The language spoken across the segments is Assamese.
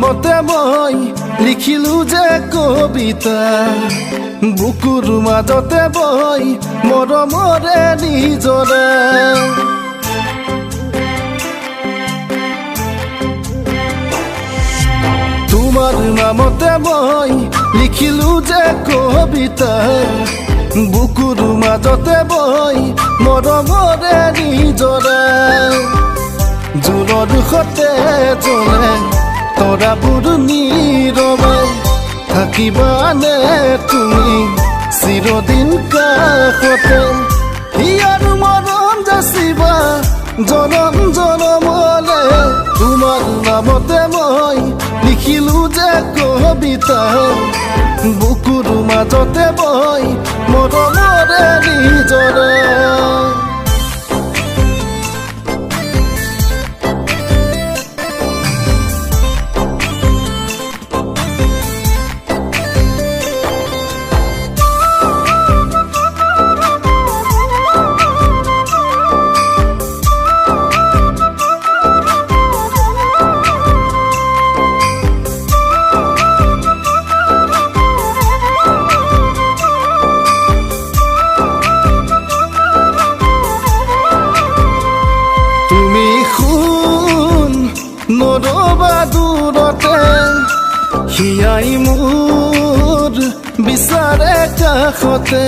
নামতে মই লিখিলো যে কবিতা বুকুৰ মাজতে বৈ মৰমৰে নিজৰা তোমাৰ নামতে মই লিখিলো যে কবিতা বুকুৰ মাজতে বৈ মৰমৰে নিজৰা জোৰৰ সতে জ্বলে তৰাবোৰ নীৰৱে থাকিবানে তুমি চিৰদিন কাষতে ইয়াৰ মৰম যাচিবা জনম জনমলে তোমাৰ নামতে মই লিখিলো যে কবিতা বুকুৰ মাজতে বৈ মৰমৰে নিজৰা নৰবা দূৰতে হিয়াই মোৰ বিচাৰে কাষতে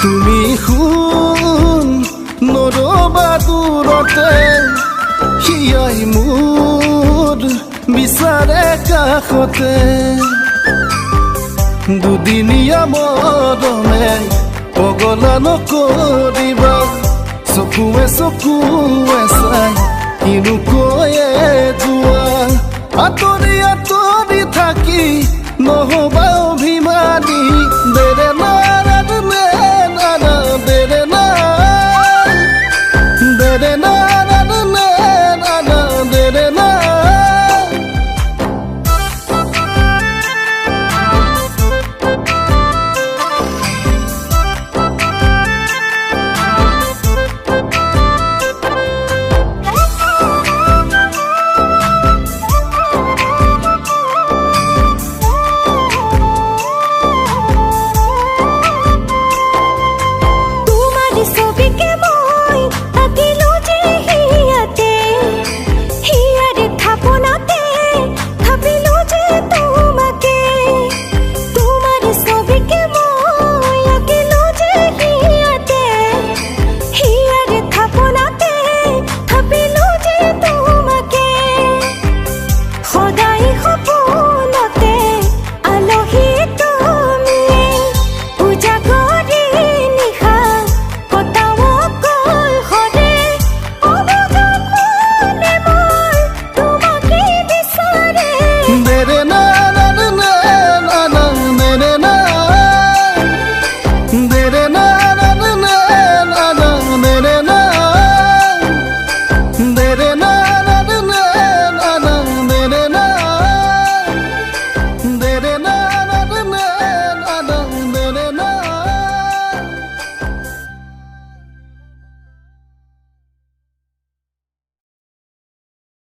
তুমি শুন নৰবা দূৰতে হিয়াই মোৰ বিচাৰে কাষতে দুদিনীয়া মৰমে পগলা নকৰিবা চকুৱে চকুৱে চাই কিনো কৈয়ে যোৱা আঁতৰি আঁতৰি থাকি নহ'ব